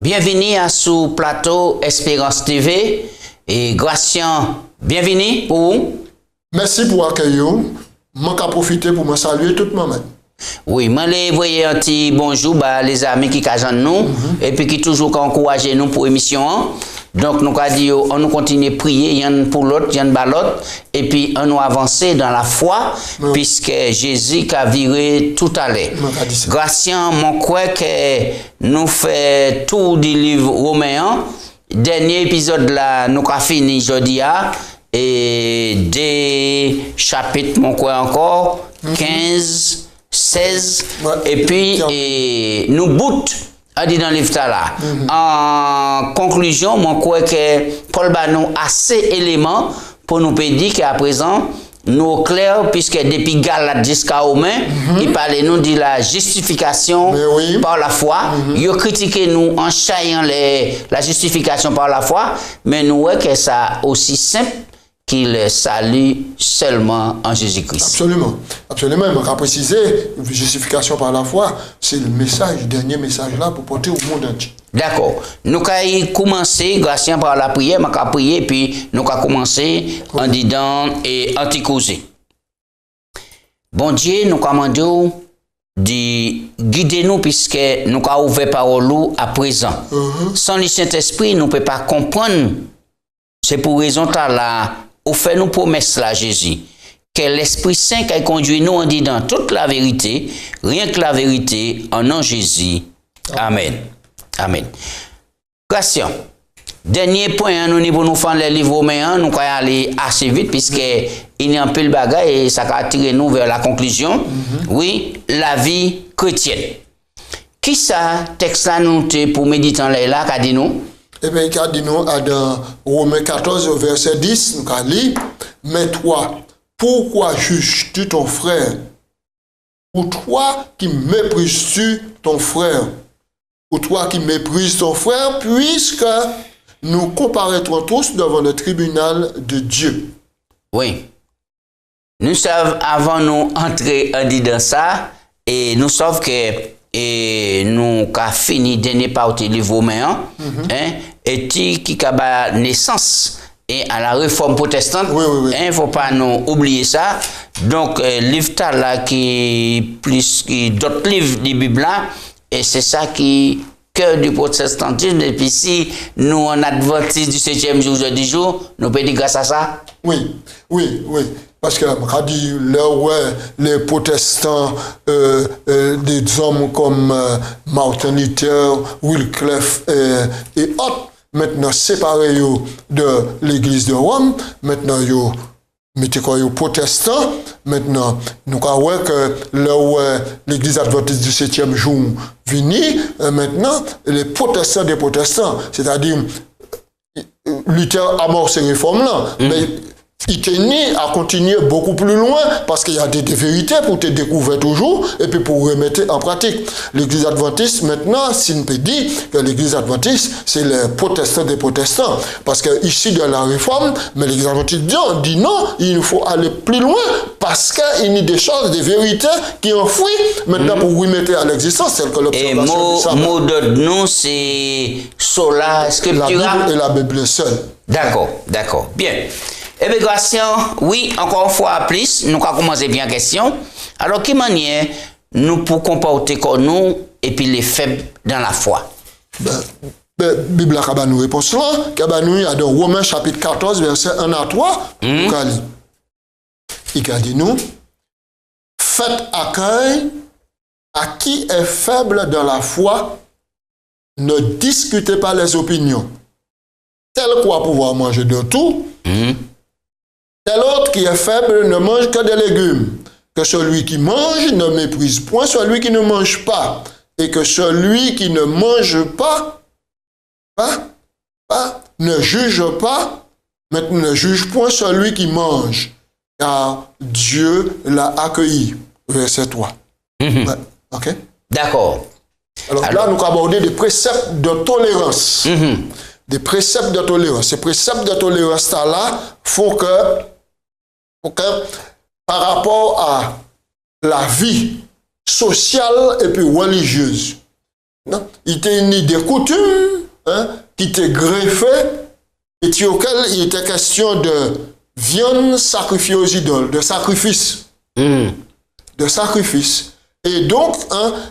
Bienvenue à ce plateau Espérance TV et Gratien, bienvenue pour vous. Merci pour l'accueil. Je vais profiter pour me saluer tout le monde. Oui, je vais envoyer un petit bonjour à les amis qui attendent nous et puis qui toujours encouragent nous pour l'émission. Donc, nous avons dit, on nous continue à prier, y'en pour l'autre, y'en pour l'autre, et puis on nous avancer dans la foi, puisque Jésus a viré tout à l'heure. Gratien, mon croix que nous fait tout du livre romain. Dernier épisode là, nous avons fini aujourd'hui, et des chapitres, mon croix encore, 15, 16, et puis nous bout. A dit dans le livre là. En conclusion, moi crois que Paul a nous assez éléments pour nous dire qu'à présent, nous clair, puisque depuis Galates jusqu'à Romains, il parlait nous de la justification par la foi. Il critiquait nous en chaillant la justification par la foi, mais nous voyons que ça aussi simple qu'il salue seulement en Jésus-Christ. Absolument. Absolument. Il m'a précisé, justification par la foi, c'est le message, le dernier message là pour porter au monde entier. D'accord. Nous avons commencé, grâce par la prière, nous avons prié, puis nous avons commencé en disant et anti-causé. Bon Dieu, nous commandons de guider nous puisque nous avons ouvert parole à présent. Sans le Saint-Esprit, nous ne pouvons pas comprendre. C'est pour raison là. Ou fait nous promesse là, Jésus, que l'Esprit Saint qui conduit nous en disant toute la vérité, rien que la vérité, en nom Jésus. Amen. Amen. Question. Dernier point, nous pour nous faire les livres romains, nous allons aller assez vite puisque il y a un peu le bagage et ça va attirer nous vers la conclusion. Oui, la vie chrétienne. Qui ça, texte là nous pour méditer là, qu'a dit nous? Eh bien, il a dit nous dans Romains 14, verset 10, nous avons lu, mais toi, pourquoi juges-tu ton frère? Ou toi qui méprises-tu ton frère? Ou toi qui méprises ton frère, puisque nous comparaîtrons tous devant le tribunal de Dieu. Oui. Nous savons, avant nous entrer dans ça, et nous savons que et nous avons fini dernier partie du livre romain, et qui a naissance et à la réforme protestante. Il ne faut pas nous oublier ça. Donc, livre là qui plus que d'autres livres de la Bible, et c'est ça qui cœur du protestantisme. Et puis si nous en adventistes du 7e jour, du jour, nous pouvons dire grâce à ça. Oui. Parce que là où les protestants, des hommes comme Martin Luther, Wycliffe et autres, maintenant séparés de l'église de Rome, maintenant mettez quoi protestants, maintenant nous croyons que là où l'église adventiste du 7e jour vini, maintenant les protestants des protestants, c'est-à-dire Luther amorce ces réformes là, mais il tenait à continuer beaucoup plus loin parce qu'il y a des vérités pour te découvrir toujours et puis pour remettre en pratique. L'église adventiste, maintenant, si on peut dire que l'église adventiste, c'est les protestants des protestants. Parce que ici, de la réforme, mais l'église adventiste dit non, il faut aller plus loin parce qu'il y a des choses, des vérités qui enfouissent maintenant pour remettre à l'existence, telles que l'observation du sabbat. Et mot de nous, c'est sola scriptura. La Bible et la Bible seule. D'accord. Bien. Eh bien, Gratien, oui, encore une fois plus, nous avons commencé bien la question. Alors, quelle manière nous pour comporter comme nous et puis les faibles dans la foi? La Bible a nous réponse là, il y a dans Romains chapitre 14, verset 1 à 3, il a dit nous, faites accueil à qui est faible dans la foi, ne discutez pas les opinions. Tel quoi pouvoir manger de tout, tel autre qui est faible ne mange que des légumes. Que celui qui mange ne méprise point celui qui ne mange pas. Et que celui qui ne mange pas, ne juge pas, mais ne juge point celui qui mange. Car Dieu l'a accueilli. Verset 3. Ok. D'accord. Alors là, nous avons abordé des préceptes de tolérance. Des préceptes de tolérance. Ces préceptes de tolérance là font que par rapport à la vie sociale et puis religieuse, non? Il y a une des coutumes qui étaient greffées et auquel il était question de viande sacrifiée aux idoles, de sacrifice. De sacrifice. Et donc,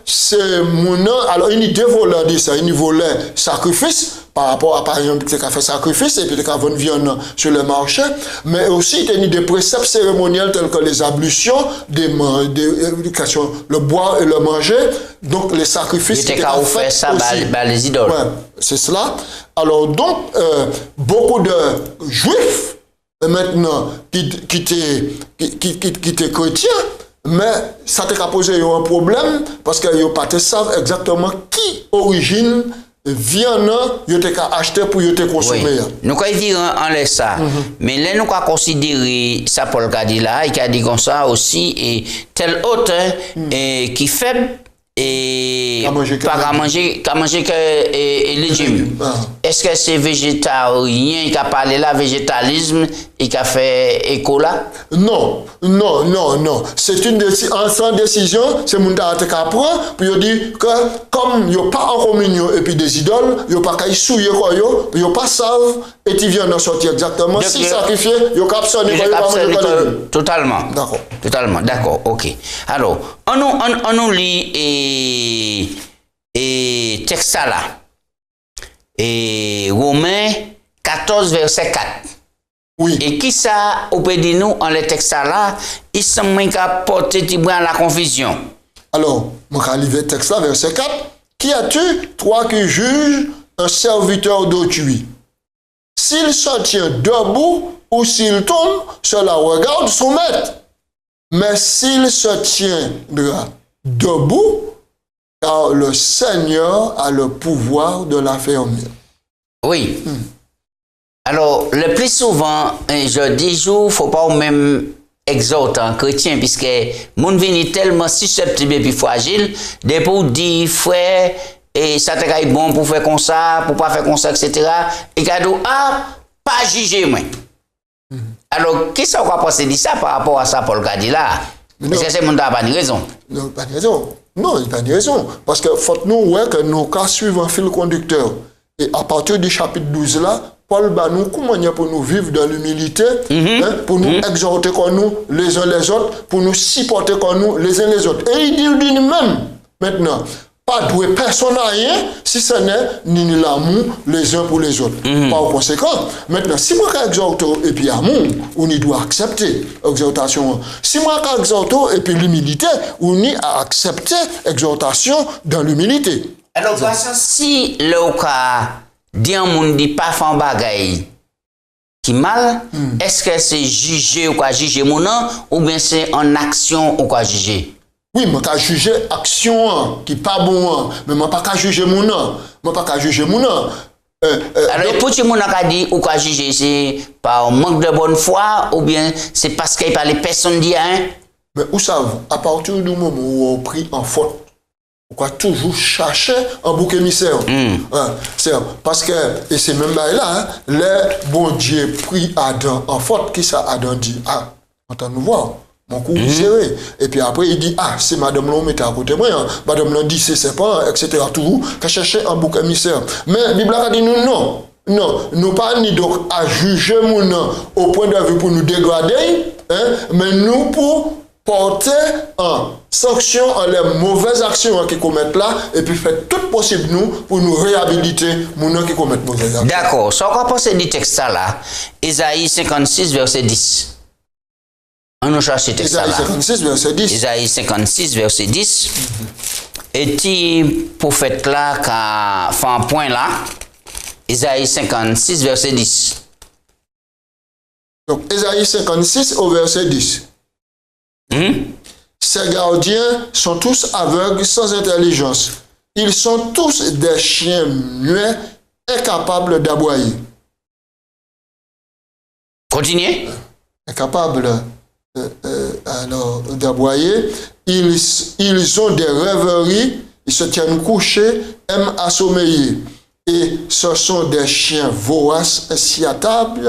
c'est mon alors une idée voleur dit ça, une volait sacrifice par rapport à par exemple qui a fait sacrifice et puis qui a vendu viande sur le marché, mais aussi il y a des préceptes cérémoniels tels que les ablutions, le boire et le manger, donc les sacrifices. Il était qu'à faire ça les idoles. Ouais, c'est cela. Alors donc beaucoup de juifs maintenant qui étaient chrétiens. Mais ça t'a posé un problème parce qu'ils n'ont pas savent exactement qui origine viande ils ont acheté pour te consommer. Oui. Nous quand dire en laisse ça. Mais là nous quand considérer ça Paul a dit là, il a dit comme ça aussi et tel autre qui faible et pas à manger que légumes. Est-ce que c'est végétarien qui a parlé là, végétalisme et qui a fait éco là? Non. C'est une décision, c'est mon qui prend pour dire que comme il n'y a pas en communion et puis des idoles, il n'y a pas qu'à y souiller quoi, il n'y a pas savent et tu viens d'en sortir exactement. Donc, si sacrifié, il n'y a qu'à absorber totalement. D'accord. Totalement, d'accord, ok. Alors, on nous lit et texte là. Et Romains 14, verset 4. Oui. Et qui ça, au peut dire nous, en le texte là, il semble qu'à porter à la confusion. Alors, je vais lire le texte là, verset 4. Qui as-tu, toi qui juges un serviteur d'autrui? S'il se tient debout ou s'il tombe, cela regarde son maître. Mais s'il se tiendra debout, car le Seigneur a le pouvoir de l'affermir. Oui. Alors, le plus souvent, je dis, il ne faut pas même exhorter un chrétien, puisque mon vie est tellement susceptible et fragile, de pour dire, frère, et ça te bon pour faire comme ça, pour pas faire comme ça, etc. Et cadeau, pas juger moi. Alors, qu'est-ce qu'on va penser de ça par rapport à ça, Paul a dit là? Est-ce que c'est mon pas de raison? Non, pas de raison. Non, il n'y a pas de raison. Parce que faut nous voir que nos cas suivent un fil conducteur. Et à partir du chapitre 12 là, Paul va nous comment pour nous vivre dans l'humilité, pour nous exhorter comme nous les uns les autres, pour nous supporter comme nous les uns les autres. Et il dit même maintenant, pas doué personne à rien si ce n'est ni l'amour les uns pour les autres. Par conséquent, maintenant, si moi j'exhorte et puis amour, on y doit accepter l'exhortation. Si moi j'exhorte et puis l'humilité, on y a accepté l'exhortation dans l'humilité. Alors, si le cas dit un monde dit pas faire bagaille qui mal, est-ce que c'est juger ou quoi juger mon nom ou bien c'est en action ou quoi juger? Oui, je peux juger action qui n'est pas bon, mais je ne peux pas juger mon nom. Je ne peux pas juger mon nom. Alors, pour tout le monde a dit ou quoi juger, c'est par manque de bonne foi ou bien c'est parce qu'il parle personne dit rien? Mais vous savez, à partir du moment où on prie en faute, on va toujours chercher un bouc émissaire. C'est parce que, et c'est même là, le bon Dieu prie Adam en faute, qui ça Adam dit? Attends, nous voir. Mon cou serré. Et puis après, il dit, c'est madame l'homme était à côté de moi. Madame l'homme dit, c'est pas, etc. Toujours, qu'à chercher un bouc émissaire. Mais la Bible a dit, non. Nous pas ni donc à juger mon nom au point de vue pour nous dégrader, mais nous pour porter en sanction en les mauvaises actions qu'ils commettent là, et puis faire tout possible nous pour nous réhabiliter mon nom qui commettent mauvaises actions. D'accord. Ça, on va passer du texte là. Isaïe 56, verset 10. On nous cherche ce texte là. Isaïe 56, verset 10. Isaïe 56, verset 10. Et petit prophète là qui a fait un point là. Isaïe 56, verset 10. Donc, Isaïe 56 au verset 10. Ces gardiens sont tous aveugles sans intelligence. Ils sont tous des chiens muets, incapables d'aboyer. Continuez. Incapables d'aboyer. Ils ont des rêveries ils se tiennent couchés, aiment assommeiller. Et ce sont des chiens voraces, insatiables,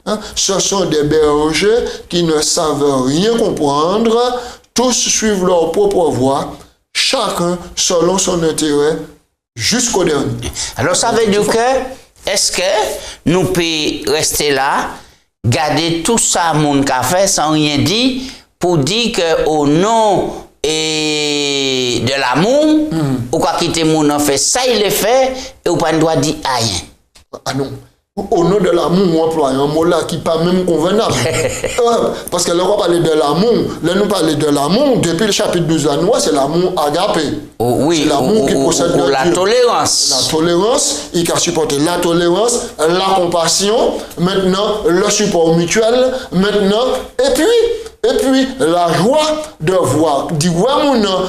hein? Ce sont des bergers qui ne savent rien comprendre, tous suivent leur propre voie, chacun selon son intérêt, jusqu'au dernier. Alors ça veut dire que, est-ce que nous pouvons rester là, garder tout ça, mon café, sans rien dire, pour dire qu'au nom et de l'amour, ou quoi quitter mon en fait ça, il est fait, et ou pas ne doit dire rien. Ah non. Au nom de l'amour, on emploie un mot là qui n'est pas même convenable. Parce que là, on va parler de l'amour. Là, nous parlons de l'amour. Depuis le chapitre 12 de la loi, c'est l'amour agapé. Oui, c'est l'amour qui possède de la Dieu. Tolérance. La tolérance, il a supporté la tolérance, la compassion, maintenant le support mutuel, maintenant, et puis la joie de voir, du voir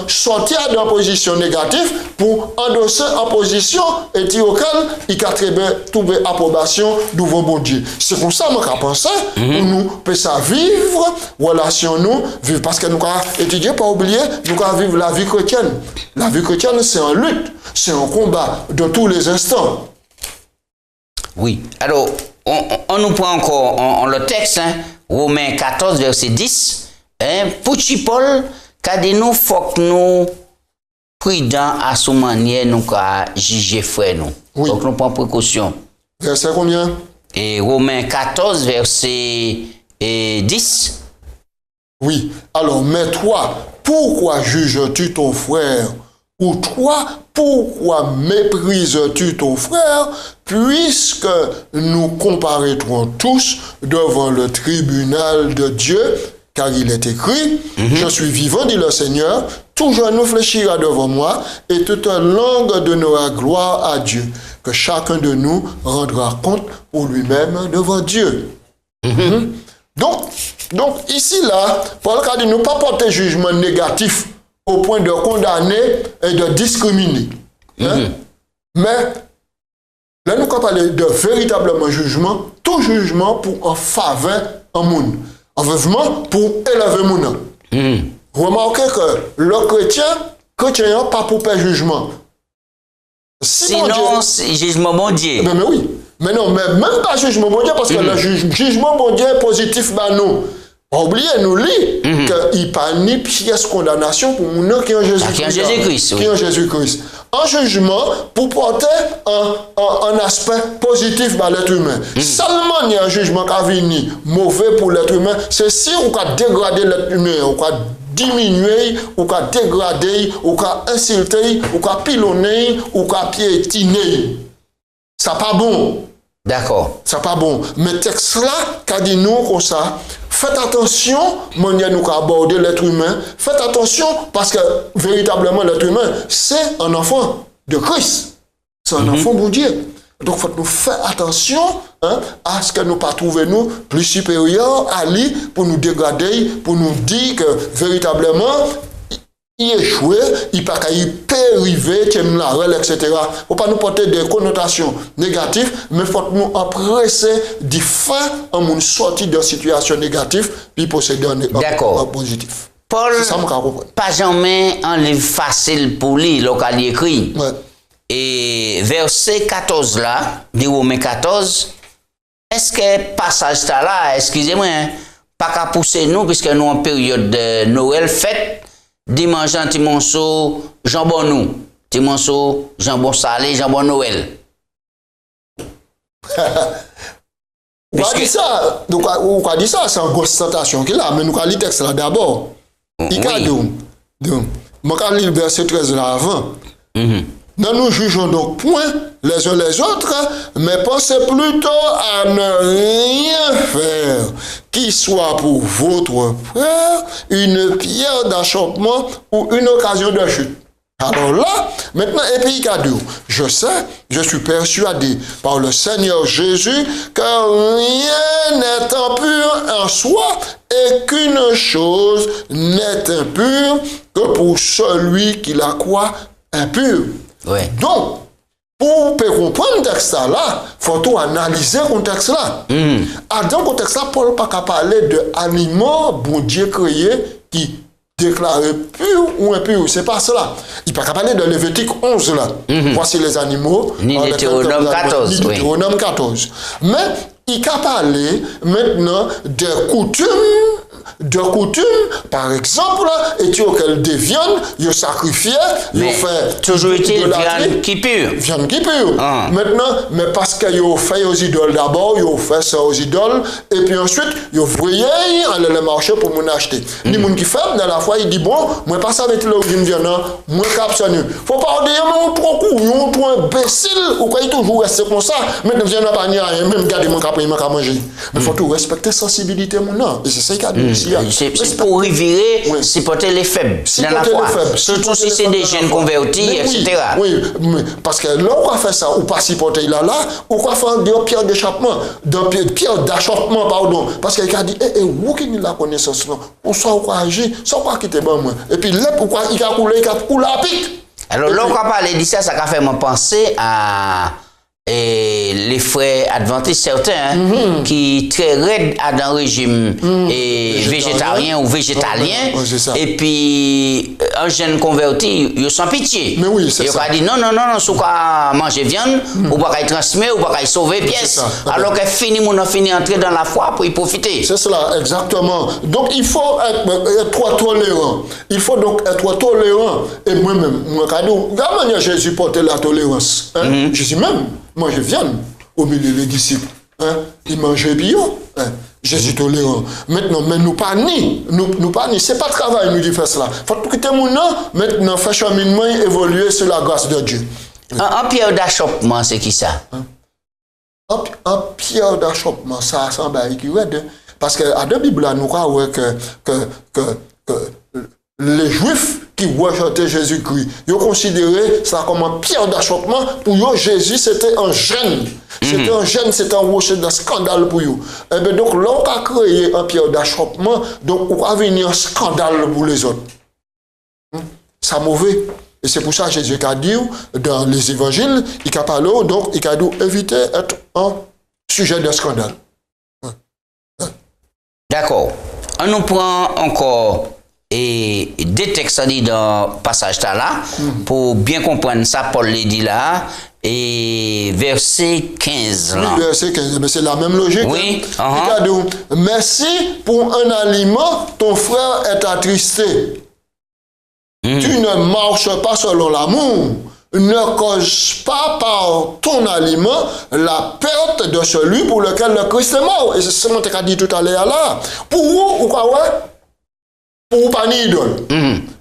sortir d'une position négative pour endosser en position et dire auquel il a très bien trouvé approbation devant bon Dieu. C'est pour ça que je pense pour nous pouvons vivre, relation nous, vivre, parce que nous avons étudié, pas oublier, nous avons vivre la vie chrétienne. La vie chrétienne, c'est en lutte, c'est un combat de tous les instants. Oui, alors, on nous prend encore le texte, hein, Romains 14, verset 10. Hein, pour Paul, qu'a dit nous, faut que nous prudents à ce manière, nous juger frère nous. Oui. Faut que nous prenions précaution. Verset combien? Et Romains 14, verset 10. Oui. Alors, mais toi, pourquoi juges-tu ton frère? Ou toi, pourquoi méprises-tu ton frère? Puisque nous comparaîtrons tous devant le tribunal de Dieu, car il est écrit, je suis vivant, dit le Seigneur, tout genou fléchira devant moi, et toute langue donnera gloire à Dieu, que chacun de nous rendra compte pour lui-même devant Dieu. Donc, ici, là, Paul a dit, nous pas porter jugement négatif au point de condamner et de discriminer. Hein? Mais, là, nous parlons de véritablement jugement, tout jugement pour en faveur en monde. En vivement pour élever mon âme. Remarquez que le chrétien n'a pas pour faire jugement. Sinon, c'est jugement bon Dieu. Mais oui. Mais non, mais même pas jugement bon Dieu, parce que le jugement bon Dieu est positif, bah nous. Oubliez, nous lit qu'il n'y a pas ni pièce condamnation pour nous qui ont Jésus-Christ. Qui ont Jésus-Christ. Un jugement pour porter un aspect positif dans l'être humain. Seulement, il y a un jugement qui a venu mauvais pour l'être humain, c'est si on a dégradé l'être humain, on a diminué, on a dégradé, on a insulté, on a pilonné, on a piétiné. Ça pas bon. D'accord. Ça pas bon. Mais texte là, qu'a dit nous comme ça, faites attention, manière nous aborder l'être humain. Faites attention parce que véritablement l'être humain, c'est un enfant de Christ. C'est un enfant de Dieu. Donc, il faut nous faire attention à ce que nous ne pas trouver nous plus supérieurs à lui pour nous dégrader, pour nous dire que véritablement, il échoué, il pas peut arriver, etc. Il ne faut pas nous porter des connotations négatives, mais il faut nous empresser d'y faire en nous sortir de situation négative, puis posséder un positif. Paul, pas jamais un livre facile pour lui, local écrit. Ouais. Et verset 14 là, de Romains 14, est-ce que passage là, excusez-moi, pas qu'à pousser nous, puisque nous en période de Noël fête, dimanche, petit morceau, jambon nous, petit morceau, jambon salé, jambon Noël. On a dit ça, on a dit ça, c'est une grosse tentation qu'il a, mais nous avons lu le texte là d'abord. Il a dit, je vais lire le verset 13 là avant. Ne nous jugeons donc point les uns les autres, mais pensez plutôt à ne rien faire qui soit pour votre frère une pierre d'achoppement ou une occasion de chute. Alors là, maintenant, et puis il a dit, je sais, je suis persuadé par le Seigneur Jésus que rien n'est impur en soi et qu'une chose n'est impure que pour celui qui la croit impure. Ouais. Donc, pour comprendre le texte là, il faut tout analyser le contexte là. Dans le contexte là, Paul n'a pas parlé d'animaux, bon Dieu créé, qui déclaré pur ou impur. C'est pas cela. Il ne peut pas parler de Lévitique 11 là. Voici les animaux. Ni Deutéronome 14. Ni Deutéronome 14. Mais il peut parler maintenant de coutumes, par exemple, et tu auquel des viandes, ils sacrifiaient, ils fait toujours été viande qui pure. Viande qui pure. Maintenant, mais parce qu'ils ont fait aux idoles d'abord, ils ont fait ça aux idoles, et puis ensuite, ils ont voyé aller le marché pour m'en acheter. Les gens qui font, dans la foi, ils disent, bon, moi pas ça avec le viande, moi cap ça. Faut pas dire, non, trop court, non, trop imbécile, ou quoi, il toujours rester comme ça, maintenant, viande pas ni rien, même garder mon cap, il m'a manger. Mais faut tout respecter sensibilité, mon nom, et c'est ça qu'il a dit. C'est pour revirer, supporter les faibles dans la foi. Surtout si c'est des jeunes convertis, etc. Oui, parce que là, on va faire ça, ou pas supporter là, ou quoi faire des pierres d'échappement, des pierres d'achoppement, pardon. Parce qu'il a dit, vous qui n'avez la connaissance, ou soit on va agir, soit on va quitter moi. Et puis là, pourquoi il a coulé à pic. Alors là, on va parler de ça, ça a fait me penser à. Et les frères adventistes certains qui très raides à un régime végétarien ou végétalien et puis un jeune converti il sans pitié mais oui, il a dit non si on manger viande ou pas transmettre ou pas sauver pièces alors qu'elle finit entrer dans la foi pour y profiter. C'est cela exactement. Donc il faut être tolérant. Il faut donc être tolérant. Et moi-même comment Jésus portait la tolérance Jésus même manger viande au milieu des disciples. Il mangeait bio. Jésus tolérant. Maintenant, mais nous pas ni. C'est pas travail nous qui fait cela. Faut tout quitter mon nom. Maintenant, faire cheminement évoluer sur la grâce de Dieu. Un pierre d'achoppement, c'est qui ça? Un pierre d'achoppement, ça semble qui est. Parce que à la Bible, nous croyons que les Juifs qui rejetaient Jésus-Christ, ils ont considéré ça comme un pierre d'achoppement. Pour eux, Jésus, c'était un gêne. C'était un gêne, c'était un rocher de scandale pour eux. Et bien donc, là, on a créé un pierre d'achoppement, donc on va venir un scandale pour les autres. C'est mauvais. Et c'est pour ça que Jésus a dit dans les évangiles, il a parlé, donc il a dû éviter d'être un sujet de scandale. D'accord. On nous prend encore des textes dans le passage là pour bien comprendre ça, Paul l'a dit là. Et verset 15. Là. Oui, verset 15, mais c'est la même logique. Oui. Il a dit, merci pour un aliment, ton frère est attristé. Tu ne marches pas selon l'amour. Ne cause pas par ton aliment la perte de celui pour lequel le Christ est mort. Et c'est ce que tu as dit tout à l'heure là. Pour vous, ou quoi, ouais? Pour vous, pas ni idole.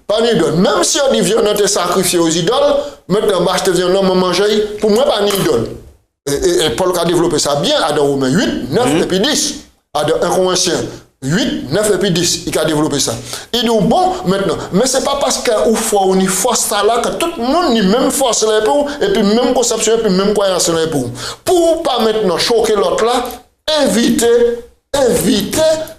Pas ni idole. Même si on dit viande te sacrifier aux idoles, maintenant, je te viens non manger, pour moi, pas ni idole. Et Paul a développé ça bien à dans Romains 8, 9 et puis 10. À dans 1 Corinthiens 8, 9 et puis 10. Il a développé ça. Il dit, bon, maintenant, mais c'est pas parce qu'il faut une force là que tout le monde ni même force là pour, et puis même conception, et puis même croyance là pour. Pour pas maintenant choquer l'autre là, éviter,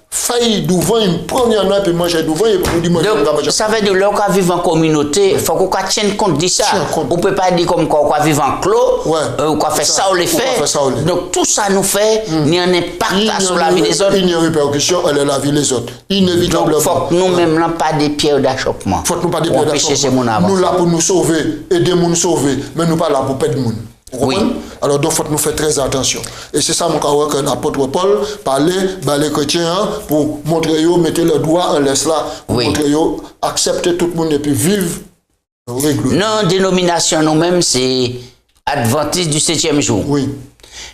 failli devant une première nuit puis manger devant et puis dire donc ça veut dire là qu'on vit en communauté il faut qu'on tienne compte de ça on peut pas dire comme qu'on vit en clos ou qu'on fait ça ou les fait donc tout ça nous fait il y a un impact sur la vie des autres il y a une répercussion elle est la vie des autres inévitablement donc faut que nous-mêmes n'avons pas des pierres d'achoppement faut que nous pas des pierres d'achoppement nous là pour nous sauver aider nous sauver mais nous pas là pour perdre monde. Oui. Alors donc, il faut nous faire très attention. Et c'est ça mon cas que l'apôtre Paul parlait les chrétiens pour montrer eux, mettez le doigt en laisse là, pour montrer eux, accepter tout le monde et puis vivre régulièrement. Non, dénomination nous-mêmes, c'est Adventiste du 7e jour. Oui.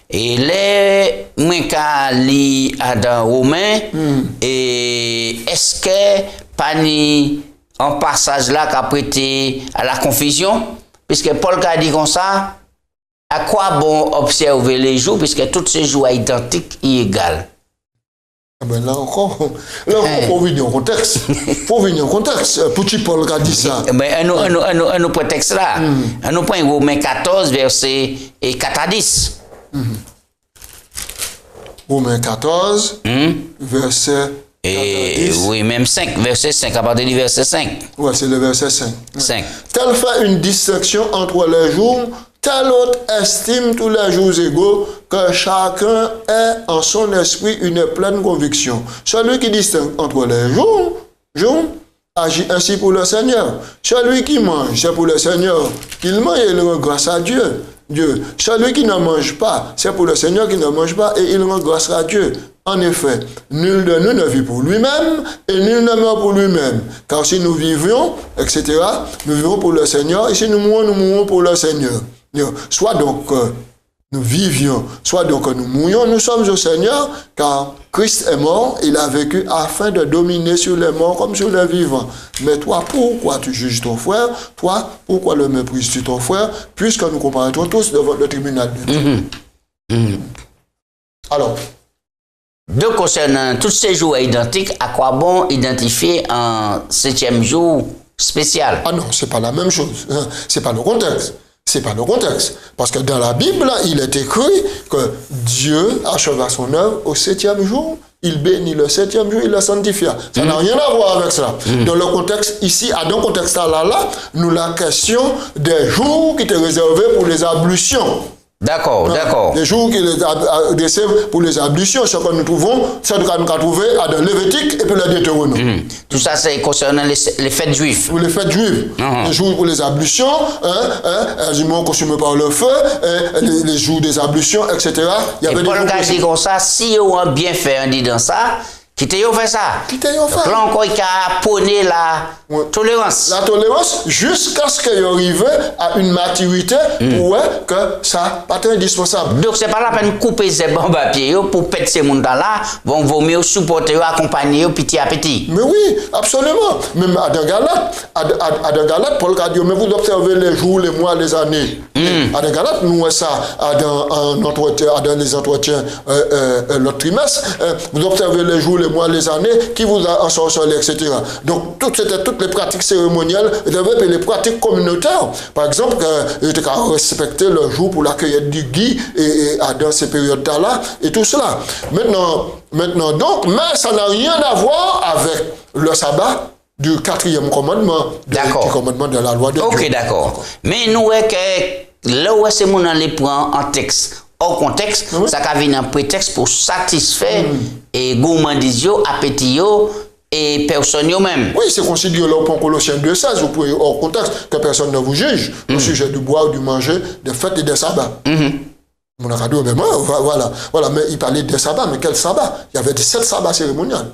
Et les moi li dans Romain et est-ce que pas ni un passage là qui a prêté à la confusion puisque Paul a dit comme ça. À quoi bon observer les jours, puisque tous ces jours sont identiques et égaux? Ben là encore, faut venir en contexte. Faut venir en contexte. Petit Paul a dit ça. Mais un prétexte là. Un point Romains 14, verset 4 à 10. Romains 14, verset 4 à 10. Oui, même 5, verset 5, à partir du verset 5. Oui, c'est le verset 5. 5. Tel fait une distinction entre les jours. Tel autre estime tous les jours égaux que chacun ait en son esprit une pleine conviction. Celui qui distingue entre les jours agit ainsi pour le Seigneur. Celui qui mange, c'est pour le Seigneur qu'il mange et il rend grâce à Dieu. Celui qui ne mange pas, c'est pour le Seigneur qui ne mange pas et il rend grâce à Dieu. En effet, nul de nous ne vit pour lui-même et nul ne meurt pour lui-même. Car si nous vivions, etc., nous vivons pour le Seigneur et si nous mourons pour le Seigneur. Soit donc nous vivions, soit donc nous mourions, nous sommes au Seigneur, car Christ est mort, il a vécu afin de dominer sur les morts comme sur les vivants. Mais toi, pourquoi tu juges ton frère? Toi, pourquoi le méprises-tu ton frère? Puisque nous comparaîtrons tous devant le tribunal de Dieu. Alors, donc, concernant tous ces jours identiques, à quoi bon identifier un 7e jour spécial? Ah non, c'est pas la même chose. C'est pas le contexte. C'est pas le contexte. Parce que dans la Bible, il est écrit que Dieu acheva son œuvre au 7e jour. Il bénit le 7e jour, il le sanctifia. Ça n'a rien à voir avec cela. Dans le contexte ici, dans le contexte là, nous la question des jours qui étaient réservés pour les ablutions. D'accord, d'accord. Les jours qui réservent pour les ablutions, ce que nous trouvons, c'est ce qu'on a trouvé dans le Lévitique et puis le Deutéronome. Tout ça, c'est concernant les fêtes juives. Pour les fêtes juives. Les jours pour les ablutions, les aliments consumés par le feu, les jours des ablutions, etc. Il y avait et Paul a dit comme ça, si on a bien fait, on dit dans ça, qui t'a fait ça. Qui t'a fait. Là encore, il a prôné la tolérance. La tolérance jusqu'à ce qu'il arrive à une maturité pour que ça pas indispensable. Donc, c'est pas la peine de couper ces bons papiers pour péter ces gens-là, vaut mieux supporter, accompagner petit à petit. Mais oui, absolument. Même à Galates, Paul a dit, mais vous observez les jours, les mois, les années. À Galates, nous, ça, dans les entretiens, l'autre trimestre, vous observez les jours, les mois, les années, qui vous a ensorcelé, etc. Donc, toutes les pratiques cérémonielles, et les pratiques communautaires. Par exemple, il était à respecter le jour pour la cueillette du gui et dans ces périodes-là, et tout cela. Maintenant donc, mais ça n'a rien à voir avec le sabbat du 4e commandement, du commandement de la loi de Dieu. Ok, d'accord. Mais nous, là où c'est mon les prend en texte, hors contexte, ça a venir un prétexte pour satisfaire et gourmandise, appétit et personne même. Oui, c'est considéré là pour Colossiens 2,16, vous pouvez hors contexte que personne ne vous juge au sujet du boire, du manger, des fêtes et des sabbats. Mon académie, mais voilà, mais il parlait des sabbats, mais quel sabbat? Il y avait 7 sabbats cérémoniels.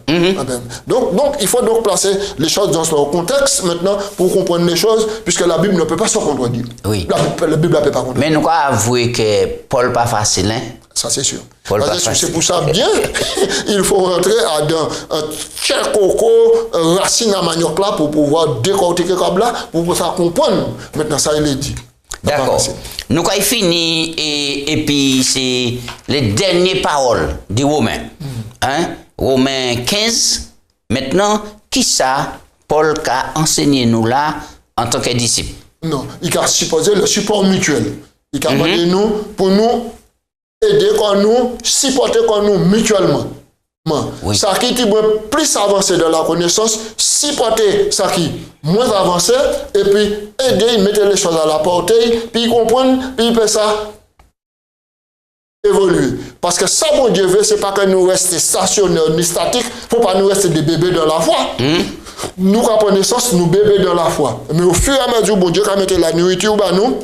Donc, il faut donc placer les choses dans leur contexte maintenant pour comprendre les choses, puisque la Bible ne peut pas se contredire. Oui. La Bible ne peut pas contredire. Mais nous avons avoué que Paul pas facile, hein? Ça, c'est sûr. C'est pour ça, bien, il faut rentrer dans un cher coco, racine à manioc là, pour pouvoir décortiquer comme là, pour pouvoir comprendre. Maintenant, ça, il est dit. D'accord. Nous avons fini et puis c'est les dernières paroles des Romains. Romains 15. Maintenant, qui ça, Paul a enseigné nous là en tant que disciple? Non, il a supposé le support mutuel. Il a demandé nous pour nous aider comme nous, supporter comme nous mutuellement. Oui. Ça qui est plus avancé dans la connaissance, supporter ça qui moins avancé, et puis aider, mettre les choses à la portée, puis comprendre, puis faire ça évoluer. Parce que ça, mon Dieu veut, c'est pas que nous restions stationnaires ni statiques, faut pas nous rester des bébés dans la foi. Nous, à connaissance, nous bébés dans la foi. Mais au fur et à mesure, mon Dieu, quand mettre la nourriture, bah, nous,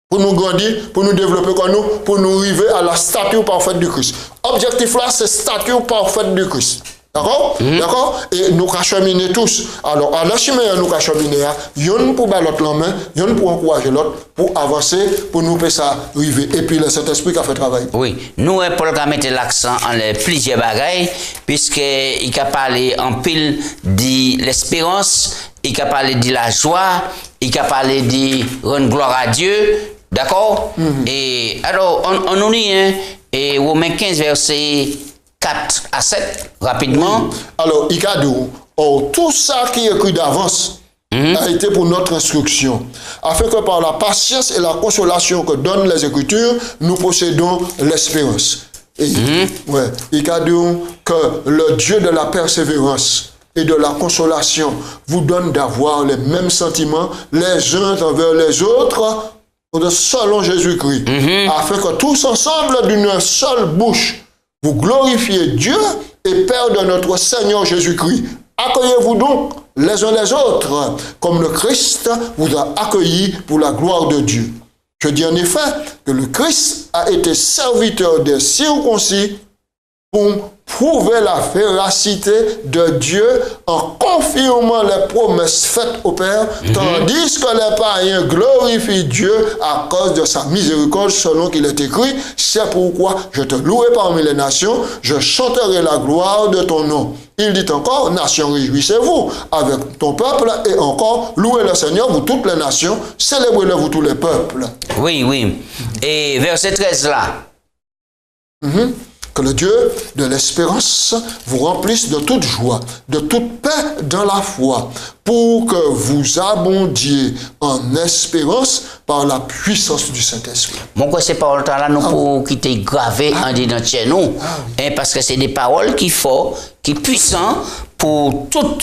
pour nous grandir, pour nous développer comme nous, pour nous arriver à la stature parfaite du Christ. Objectif là, c'est stature parfaite du Christ. D'accord? D'accord? Et nous cheminer tous. Alors, à la chemin, nous cheminer, y'en pour battre l'autre la main, y'en pour encourager l'autre, pour avancer, pour nous faire ça arriver. Et puis, le Saint-Esprit qui a fait travail. Oui. Nous, Paul a mis l'accent en plusieurs bagailles, puisqu'il a parlé en pile de l'espérance, il a parlé de la joie, il a parlé de rendre gloire à Dieu. D'accord? Et alors, on nous dit, et Romains 15, verset 4 à 7, rapidement. Oui. Alors, il a dit, tout ça qui est écrit d'avance a été pour notre instruction, afin que par la patience et la consolation que donnent les Écritures, nous possédons l'espérance. Ouais, il a dit que le Dieu de la persévérance et de la consolation vous donne d'avoir les mêmes sentiments les uns envers les autres, selon Jésus-Christ, afin que tous ensemble, d'une seule bouche, vous glorifiez Dieu et Père de notre Seigneur Jésus-Christ. Accueillez-vous donc les uns les autres, comme le Christ vous a accueillis pour la gloire de Dieu. Je dis en effet que le Christ a été serviteur des circoncis pour prouver la véracité de Dieu en confirmant les promesses faites au Père, tandis que les païens glorifient Dieu à cause de sa miséricorde, selon qu'il est écrit, c'est pourquoi je te louerai parmi les nations, je chanterai la gloire de ton nom. Il dit encore, nations, réjouissez-vous avec ton peuple, et encore, louez le Seigneur, vous toutes les nations, célébrez-le, vous tous les peuples. Oui, oui. Et verset 13 là. Que le Dieu de l'espérance vous remplisse de toute joie, de toute paix dans la foi, pour que vous abondiez en espérance par la puissance du Saint-Esprit. Mon quoi, ces paroles-là, nous pour quitter gravé en dedans chez nous, parce que c'est des paroles qui font, qui puissant pour tout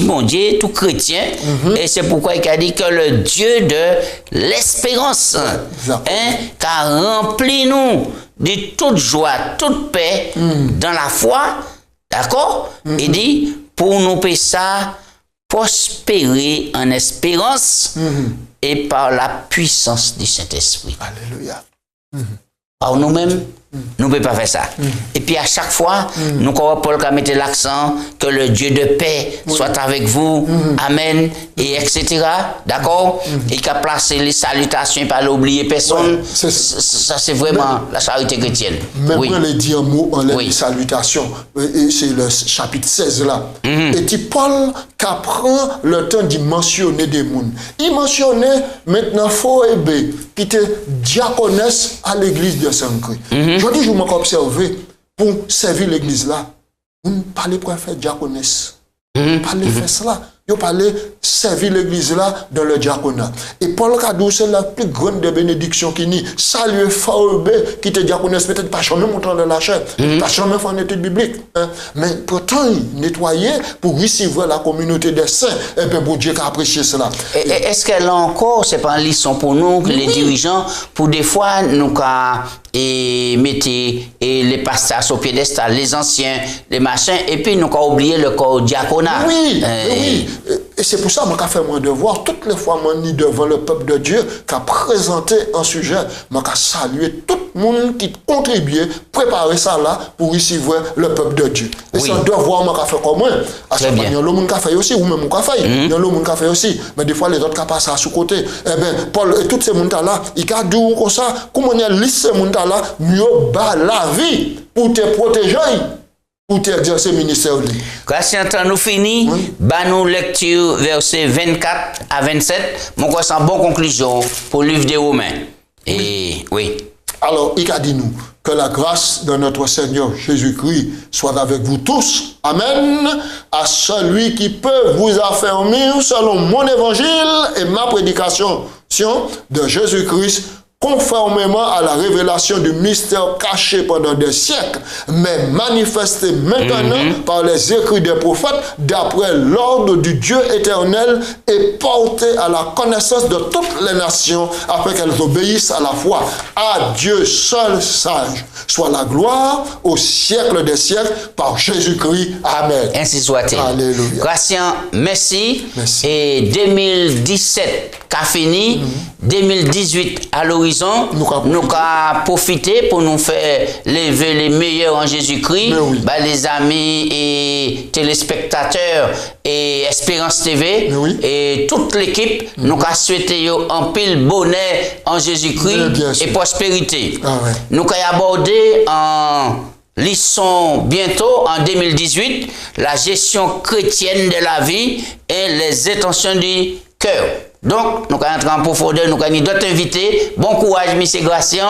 mon Dieu, tout chrétien, et c'est pourquoi il a dit que le Dieu de l'espérance, qui a rempli nous de toute joie, toute paix dans la foi, d'accord? Il dit, pour nous payer ça, prospérer en espérance et par la puissance du Saint-Esprit. Alléluia. Par nous-mêmes, nous ne pouvons pas faire ça. Et puis à chaque fois, nous, comme Paul a mis l'accent, que le Dieu de paix soit avec vous, Amen, et etc. D'accord? Et qu'il a placé les salutations, pas l'oublier personne. Ça, c'est vraiment la charité chrétienne. Même quand il dit un mot en les salutations, c'est le chapitre 16 là. Et puis Paul qui prend le temps d'y mentionner des mondes. Il mentionnait maintenant Phoebe, qui était diaconesse à l'église de Saint-Christ. Je dis, je m'ai observé pour servir l'église là. Vous ne parlez pas faire diaconesse. Vous parlez faire cela. Vous parlez servir l'église là dans le diaconat. Et Paul Kadou, c'est la plus grande des bénédictions qui dit saluer Phoebe qui était diaconesse, peut-être pas jamais montant dans la chair, pas jamais faire une étude biblique. Mais pourtant, il nettoyait pour recevoir la communauté des saints. Et bien, pour Dieu qui a apprécié cela. Est-ce qu'elle a encore, c'est pas une leçon pour nous, les dirigeants, pour des fois, nous, et mettez les pasteurs au piédestal, les anciens, les machins, et puis nous avons oublié le corps diaconat. Oui, oui. Et c'est pour ça que je fais mon devoir. Toutes les fois que je suis devant le peuple de Dieu, qui a présenté un sujet, je saluer tout le monde qui contribue, préparer ça là pour recevoir le peuple de Dieu. Et c'est un devoir que je fais comme moi. À ce moment, il y a le monde qui a fait aussi, ou même qui a fait. Il y a le monde qui a fait aussi. Mais des fois, les autres qui passent à sous-côté. Eh bien, Paul et tous ces gens-là, ils ont dit comme ça, comment il y a liste ces gens-là, mieux bas la vie pour te protéger. Pour t'exercer le ministère. Grâce à temps nous fini, nous lecture verset 24 à 27. Mon quoi c'est une bonne conclusion pour le livre des Romains. Et oui. Alors, il a dit nous que la grâce de notre Seigneur Jésus-Christ soit avec vous tous. Amen. À celui qui peut vous affermir selon mon évangile et ma prédication de Jésus-Christ, conformément à la révélation du mystère caché pendant des siècles, mais manifesté maintenant par les écrits des prophètes, d'après l'ordre du Dieu éternel, et porté à la connaissance de toutes les nations, afin qu'elles obéissent à la foi. À Dieu seul sage soit la gloire au siècle des siècles, par Jésus-Christ. Amen. Ainsi soit-il. Alléluia. Gratien, merci. Et 2017 qu'a fini, 2018 à l'horizon, nous avons profité pour nous faire lever les meilleurs en Jésus-Christ, les amis et téléspectateurs et Espérance TV et toute l'équipe, nous avons souhaité un pile bonheur en Jésus-Christ et prospérité. Nous avons abordé en leçon bientôt en 2018 la gestion chrétienne de la vie et les intentions du cœur. Donc, nous allons entrer en profondeur, nous allons d'autres invités. Bon courage, M. Gratien,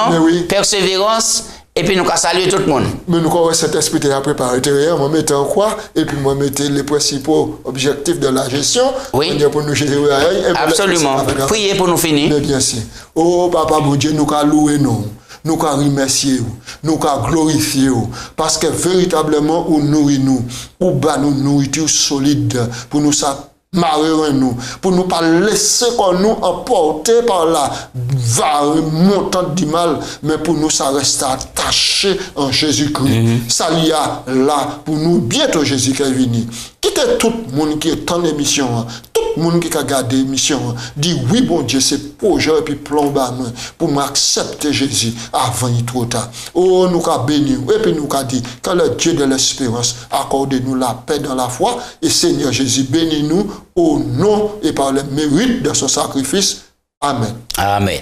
persévérance, et puis nous allons saluer tout le monde. Mais nous avons cet esprit à préparer. Moi, je en quoi, et puis moi, je les principaux objectifs de la gestion. Oui. Pour nous gérer. Absolument. Priez pour nous finir. Mais bien sûr. Oh, Papa, mon Dieu, nous allons louer nous. Nous allons remercier, nous allons glorifier, parce que véritablement, vous nourrit nous, ou bas nous nourriture solide, pour nous ça. Nous, pour ne pas laisser nous emporter par la vague montante du mal, mais pour nous, ça reste attaché en Jésus-Christ. Ça y a là pour nous, bientôt Jésus qui est venu. Quittez tout le monde qui est en émission, tout le monde qui a gardé l'émission, dit oui, bon Dieu, c'est projet et puis plan pour m'accepter Jésus avant il trop tard. Oh, nous avons béni, et puis nous avons dit que le Dieu de l'espérance accorde-nous la paix dans la foi, et Seigneur Jésus, bénis-nous au nom et par le mérite de son sacrifice. Amen. Amen.